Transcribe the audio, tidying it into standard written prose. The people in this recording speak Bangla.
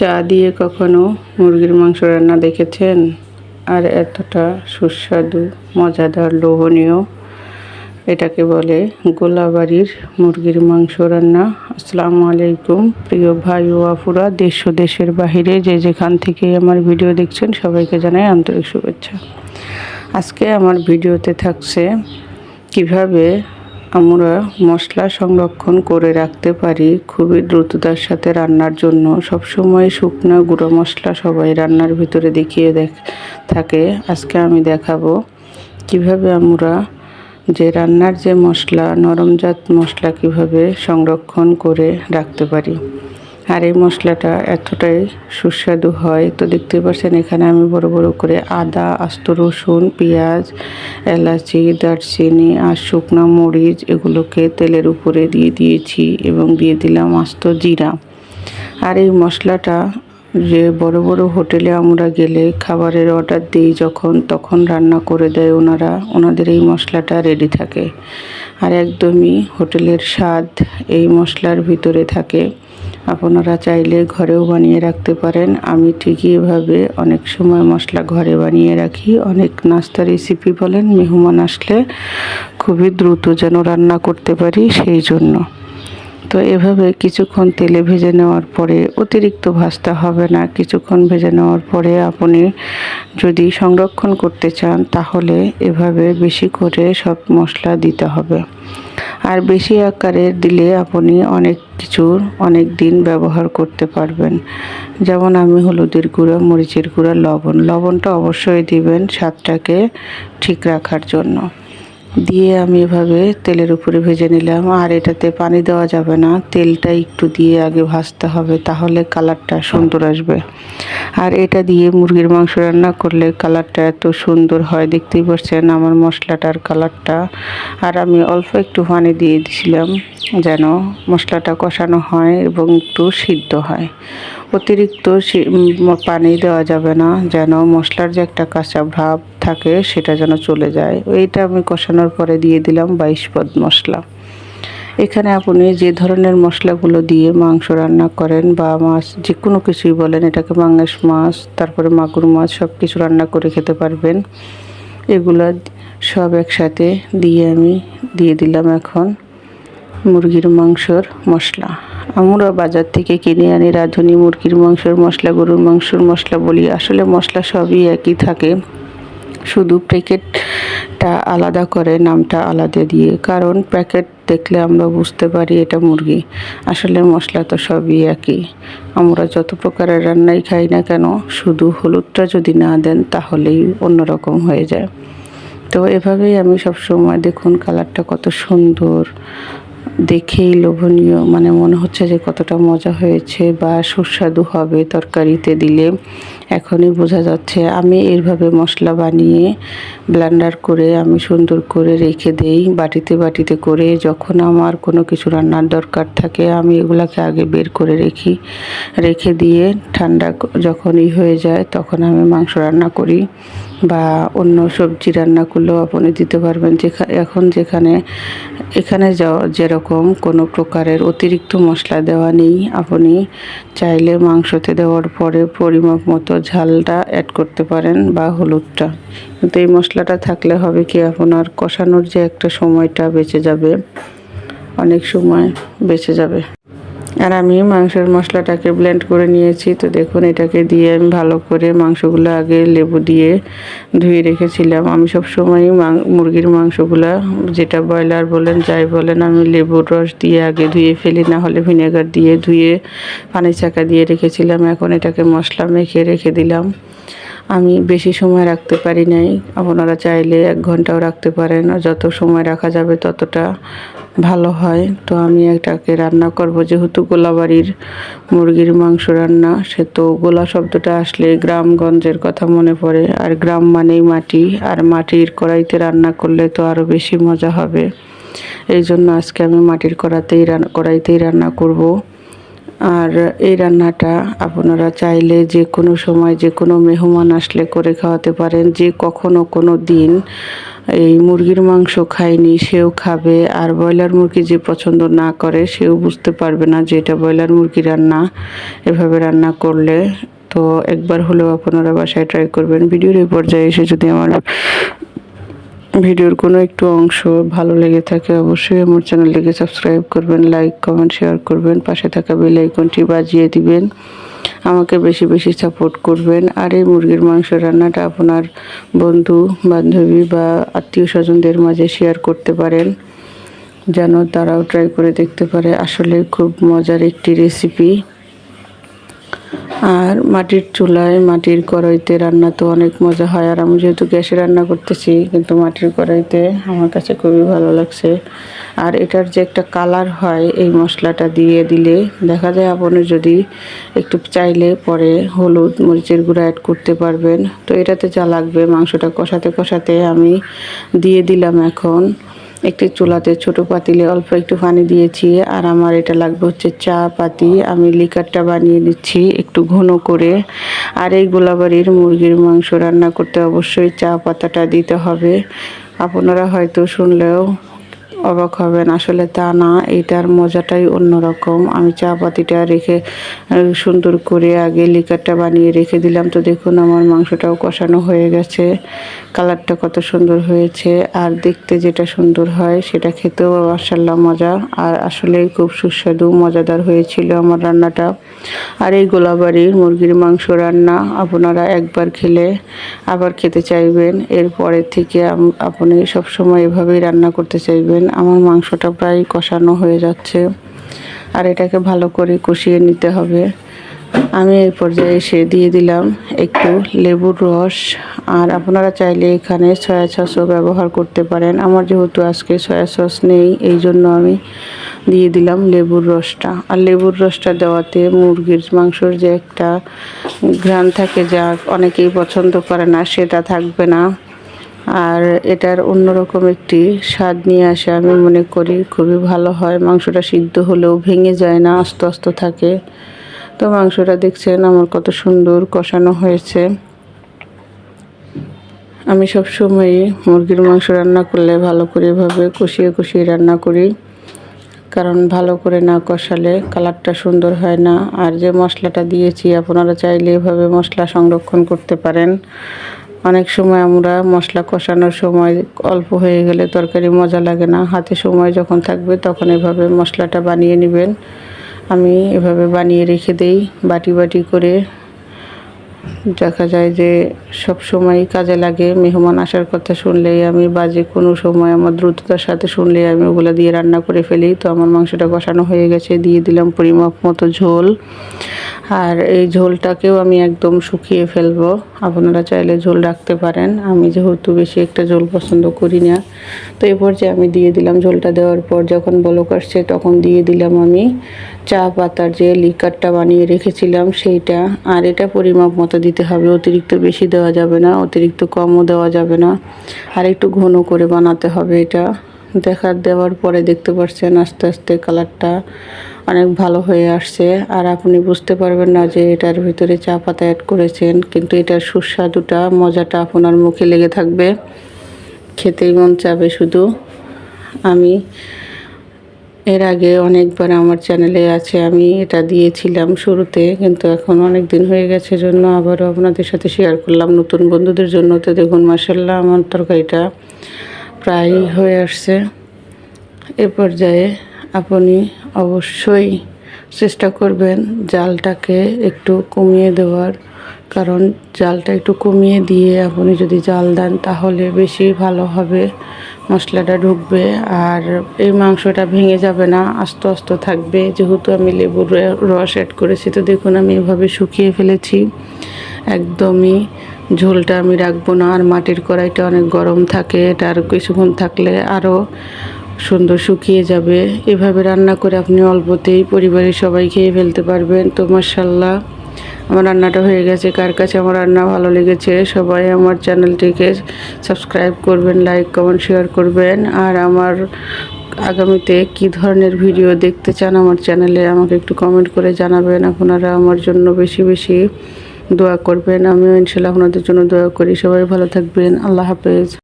চা দিয়ে কখনো মুরগির মাংস রান্না দেখেছেন? আর এতটা সুস্বাদু, মজাদার, লোভনীয়। এটাকে বলে গোলাবাড়ির মুরগির মাংস রান্না। আসসালামু আলাইকুম প্রিয় ভাই ও আপুরা, দেশ ও দেশের বাহিরে যে যেখান থেকে আমার ভিডিও দেখছেন সবাইকে জানাই আন্তরিক শুভেচ্ছা। আজকে আমার ভিডিওতে থাকছে কিভাবে আমরা মশলা সংরক্ষণ করে রাখতে পারি খুবই দ্রুততার সাথে রান্নার জন্য। সবসময় শুকনো গুঁড়ো মশলা সবাই রান্নার ভিতরে দেখিয়ে থাকে। আজকে আমি দেখাবো কিভাবে আমরা যে রান্নার যে মশলা, নরমজাত মশলা কিভাবে সংরক্ষণ করে রাখতে পারি। আর এই মশলাটা এতটাই সুস্বাদু হয়। তো দেখতে পাচ্ছেন এখানে আমি বড় বড় করে আদা, আস্ত রসুন, পেঁয়াজ, এলাচি, দারচিনি আর শুকনো মরিচ এগুলোকে তেলের উপরে দিয়ে দিয়েছি এবং দিয়ে দিলাম আস্ত জিরা। আর এই মশলাটা যে বড় বড় হোটেলে আমরা গেলে খাবারের অর্ডার দিই তখন রান্না করে দেয় ওনাদের এই মশলাটা রেডি থাকে। আর একদমই হোটেলের স্বাদ এই মশলার ভিতরে থাকে। আপনারা চাইলে ঘরেও বানিয়ে রাখতে পারেন। আমি ঠিকই এভাবে অনেক সময় মশলা ঘরে বানিয়ে রাখি। অনেক নাস্তা রেসিপি বলেন, মেহমান আসলে খুবই দ্রুত যেন রান্না করতে পারি সেই জন্য। তো এভাবে কিছুক্ষণ তেলে ভেজে নেওয়ার পরে, অতিরিক্ত ভাজতে হবে না, কিছুক্ষণ ভেজে নেওয়ার পরে আপনি যদি সংরক্ষণ করতে চান তাহলে এভাবে বেশি করে সব মশলা দিতে হবে। আর বেশি আকারে দিলে আপনি অনেক দিন ব্যবহার করতে পারবেন। যেমন আমি হলুদের গুঁড়া, মরিচের গুঁড়া, লবণটা অবশ্যই দিবেন স্বাদটাকে ঠিক রাখার জন্য। দিয়ে আমি এভাবে তেলের উপরে ভেজে নিলাম। আর এটাতে পানি দেওয়া যাবে না, তেলটা একটু দিয়ে আগে ভাজতে হবে, তাহলে কালারটা সুন্দর আসবে। আর এটা দিয়ে মুরগির মাংস রান্না করলে কালারটা এত সুন্দর হয়, দেখতেই পাচ্ছেন আমার মশলাটার কালারটা। আর আমি অল্প একটু পানি দিয়ে দিয়েছিলাম যেন মশলাটা কষানো হয় এবং একটু সিদ্ধ হয়। অতিরিক্ত পানি দেওয়া যাবে না, যেন মশলার যে একটা কাঁচা ভাব থাকে সেটা যেন চলে যায়। এইটা আমি কষানোর পরে দিয়ে দিলাম 22 পদ মশলা। এখানে আপনি যে ধরনের মশলাগুলো দিয়ে মাংস রান্না করেন বা মাছ, যে কোনো কিছুই বলেন, এটাকে পাঙ্গাস মাছ, তারপরে মাগুর মাছ, সব কিছু রান্না করে খেতে পারবেন। এগুলো সব একসাথে দিয়ে আমি দিয়ে দিলাম এখন মুরগির মাংসর মশলা। আমরা বাজার থেকে কিনে আনি রাঁধুনি মুরগির মাংসের মশলা, গরুর মাংসের মশলা বলি, আসলে মশলা সবই একই থাকে, শুধু প্যাকেটটা আলাদা করে নামটা আলাদা দিয়ে। কারণ প্যাকেট দেখলে আমরা বুঝতে পারি এটা মুরগি, আসলে মশলা তো সবই একই। আমরা যত প্রকারের রান্নাই খাই না কেন, শুধু হলুদটা যদি না দেন তাহলেই অন্যরকম হয়ে যায়। তো এভাবেই আমি সবসময়, দেখুন কালারটা কত সুন্দর, দেখেই লোভনীয়, মানে মনে হচ্ছে যে কতটা মজা হয়েছে বা সুস্বাদু হবে তরকারিতে দিলে। এখনই বোঝা যাচ্ছে। আমি এইভাবে মশলা বানিয়ে ব্লেন্ডার করে আমি সুন্দর করে রেখে দেই বাটিতে করে। যখন আমার কোনো কিছু রান্নার দরকার থাকে আমি এগুলাকে আগে বের করে রেখে দিয়ে ঠান্ডা যখনই হয়ে যায় তখন আমি মাংস রান্না করি বা অন্য সবজি রান্না করলেও আপনি দিতে পারবেন। এখানে যেরকম কোনো প্রকারের অতিরিক্ত মশলা দেওয়া নেই, আপনি চাইলে মাংসতে দেওয়ার পরে পরিমাপ মতো ঝালটা অ্যাড করতে পারেন বা হলুদটা। কিন্তু এই মশলাটা থাকলে হবে কি, আপনার কষানোর যে একটা সময়টা বেঁচে যাবে, অনেক সময় বেঁচে যাবে। আর আমি মাংসের মশলাটাকে ব্লেন্ড করে নিয়েছি। তো দেখুন এটাকে দিয়ে আমি ভালো করে মাংসগুলো আগে লেবু দিয়ে ধুয়ে রেখেছিলাম। আমি সবসময়ই মুরগির মাংসগুলা, যেটা ব্রয়লার বলেন যাই বলেন, আমি লেবুর রস দিয়ে আগে ধুয়ে ফেলি, না হলে ভিনেগার দিয়ে ধুয়ে পানি চাকা দিয়ে রেখেছিলাম। এখন এটাকে মশলা মেখে রেখে দিলাম। আমি বেশি সময় রাখতে পারি নাই, আপনারা চাইলে 1 ঘন্টাও রাখতে পারেন, যত সময় রাখা যাবে ততটা ভালো হয়। তো আমি এটাকে রান্না করব, যেহেতু গোলাবাড়ির মুরগির মাংস রান্না, সে তো গোলা শব্দটা আসলে গ্রামগঞ্জের কথা মনে পড়ে। আর গ্রাম মানেই মাটি, আর মাটির কড়াইতে রান্না করলে তো আরও বেশি মজা হবে। এই জন্য আজকে আমি মাটির কড়াইতেই রান্না করব। আর এই রান্নাটা আপনারা চাইলে যে কোনো সময় যে কোনো মেহমান আসলে করে খাওয়াতে পারেন। যে কখনো কোনো দিন এই মুরগির মাংস খায়নি সেও খাবে, আর ব্রয়লার মুরগি যে পছন্দ না করে সেও বুঝতে পারবে না যে এটা ব্রয়লার মুরগি রান্না এভাবে রান্না করলে। তো একবার হলেও আপনারা বাসায় ট্রাই করবেন। ভিডিওর এই পর্যায়ে এসে যদি আমার ভিডিওর কোনো একটু অংশ ভালো লেগে থাকে অবশ্যই আমার চ্যানেলটিকে সাবস্ক্রাইব করবেন, লাইক কমেন্ট শেয়ার করবেন, পাশে থাকা বেল আইকনটি বাজিয়ে দিবেন, আমাকে বেশি বেশি সাপোর্ট করবেন। আর এই মুরগির মাংস রান্নাটা আপনার বন্ধু বান্ধবী বা আত্মীয় স্বজনদের মাঝে শেয়ার করতে পারেন, যেন তারাও ট্রাই করে দেখতে পারে। আসলে খুব মজার একটি রেসিপি। আর মাটির চুলায় মাটির কড়াইতে রান্না তো অনেক মজা হয়, আর আমি যেহেতু গ্যাসে রান্না করতেছি কিন্তু মাটির কড়াইতে আমার কাছে খুবই ভালো লাগছে। আর এটার যে একটা কালার হয় এই মশলাটা দিয়ে দিলে দেখা যায় আপনি যদি একটু চাইলে পরে হলুদ মরিচের গুঁড়া অ্যাড করতে পারবেন। তো এটাতে যা লাগবে মাংসটা কষাতে কষাতে আমি দিয়ে দিলাম এখন একটি চুলাতে ছোট পাতিলে অল্প একটু পানি দিয়েছি। আর আমার এটা লাগবে হচ্ছে চা পাতি, আমি লিকারটা বানিয়ে নিচ্ছি একটু ঘন করে। আর এই গোলাবাড়ির মুরগির মাংস রান্না করতে অবশ্যই চা পাতাটা দিতে হবে। আপনারা হয়তো শুনলেও অবাক হবেন, আসলে তা না, এটার মজাটাই অন্যরকম। আমি চা পাতিটা রেখে সুন্দর করে আগে লিকারটা বানিয়ে রেখে দিলাম। তো দেখুন আমার মাংসটাও কষানো হয়ে গেছে, কালারটা কত সুন্দর হয়েছে, আর দেখতে যেটা সুন্দর হয় সেটা খেতেও মাশাআল্লাহ মজা। আর আসলেই খুব সুস্বাদু মজাদার হয়েছিল আমার রান্নাটা। আর এই গোলাবাড়ির মুরগির মাংস রান্না আপনারা একবার খেলে আবার খেতে চাইবেন, এরপরের থেকে আপনি সবসময় এভাবেই রান্না করতে চাইবেন। আমার মাংসটা প্রায় কষানো হয়ে যাচ্ছে, আর এটাকে ভালো করে কষিয়ে নিতে হবে। আমি এই পর্যায়ে এসে দিয়ে দিলাম একটু লেবুর রস, আর আপনারা চাইলে এখানে সয়া সসও ব্যবহার করতে পারেন। আমার যেহেতু আজকে সয়া সস নেই এই জন্য আমি দিয়ে দিলাম লেবুর রসটা। আর লেবুর রসটা দেওয়াতে মুরগির মাংসর যে একটা ঘ্রাণ থাকে যা অনেকেই পছন্দ করে না সেটা থাকবে না, আর এটার অন্যরকম একটি স্বাদ নিয়ে আসে। আমি মনে করি খুবই ভালো হয়, মাংসটা সিদ্ধ হলেও ভেঙে যায় না, আস্তে আস্তে থাকে। তো মাংসটা দেখছেন আমার কত সুন্দর কষানো হয়েছে। আমি সবসময়ই মুরগির মাংস রান্না করলে ভালো করে এভাবে কষিয়ে কষিয়ে রান্না করি, কারণ ভালো করে না কষালে কালারটা সুন্দর হয় না। আর যে মশলাটা দিয়েছি আপনারা চাইলে এভাবে মশলা সংরক্ষণ করতে পারেন। অনেক সময় আমরা মশলা কষানোর সময় অল্প হয়ে গেলে তরকারি মজা লাগে না, হাতে সময় যখন থাকবে তখন এভাবে মশলাটা বানিয়ে নেবেন। আমি এভাবে বানিয়ে রেখে দেই বাটি বাটি করে। দেখা যায় যে সব সময় কাজে লাগে, মেহমান আসার কথা শুনলেই আমি বাজে কোনো সময় আমার দ্রুততার সাথে শুনলেই আমি ওগুলো দিয়ে রান্না করে ফেলি। তো আমার মাংসটা কষানো হয়ে গেছে, দিয়ে দিলাম পরিমাপ মতো ঝোল। আর এই ঝোলটাকেও আমি একদম শুকিয়ে ফেলবো, আপনারা চাইলে ঝোল রাখতে পারেন, আমি যেহেতু বেশি একটা ঝোল পছন্দ করি না। তো এই পর্যায়ে আমি দিয়ে দিলাম, ঝোলটা দেওয়ার পর যখন বলক আসছে তখন দিয়ে দিলাম আমি চা পাতার যে লিকারটা বানিয়ে রেখেছিলাম সেইটা। আর এটা পরিমাপ মতো দিতে হবে, অতিরিক্ত বেশি দেওয়া যাবে না, অতিরিক্ত কমও দেওয়া যাবে না, আর একটু ঘন করে বানাতে হবে এটা। দেওয়ার পরে দেখতে পাচ্ছেন আস্তে আস্তে কালারটা অনেক ভালো হয়ে আসছে। আর আপনি বুঝতে পারবেন না যে এটার ভিতরে চা পাতা অ্যাড করেছেন, কিন্তু এটার সুস্বাদুটা মজাটা আপনার মুখে লেগে থাকবে, খেতেই মন চাবে শুধু। আমি এর আগে অনেকবার আমার চ্যানেলে আছে, আমি এটা দিয়েছিলাম শুরুতে, কিন্তু এখন অনেক দিন হয়ে গেছে জন্য আবারও আপনাদের সাথে শেয়ার করলাম নতুন বন্ধুদের জন্য। তো দেখুন মাশাআল্লাহ আমার তরকারিটা প্রায় হয়ে আসছে। এ পর্যায়ে আপনি অবশ্যই চেষ্টা করবেন জালটাকে একটু কমিয়ে দেওয়ার, কারণ জালটা একটু কমিয়ে দিয়ে আপনি যদি জাল দেন তাহলে বেশি ভালো হবে, মশলাটা ঢুকবে আর এই মাংসটা ভেঙে যাবে না, আস্তে আস্তে থাকবে। যেহেতু আমি লেবুর রস অ্যাড করেছি, তো দেখুন আমি এভাবে শুকিয়ে ফেলেছি একদমই। ঝোলটা আমি রাখবো না, আর মাটির কড়াইটা অনেক গরম থাকে, এটা আর কিছুক্ষণ থাকলে আরও সুন্দর শুকিয়ে যাবে। এভাবে রান্না করে আপনি অল্পতেই পরিবারের সবাই খেয়ে ফেলতে পারবেন। তো মাশাআল্লাহ আমার রান্নাটা হয়ে গেছে। কার কাছে আমার রান্না ভালো লেগেছে সবাই আমার চ্যানেলটিকে সাবস্ক্রাইব করবেন, লাইক কমেন্ট শেয়ার করবেন। আর আমার আগামীতে কী ধরনের ভিডিও দেখতে চান আমার চ্যানেলে আমাকে একটু কমেন্ট করে জানাবেন। আপনারা আমার জন্য বেশি বেশি দোয়া করবেন, আমিও ইনশাআল্লাহ আপনাদের জন্য দোয়া করি। সবাই ভালো থাকবেন, আল্লাহ হাফেজ।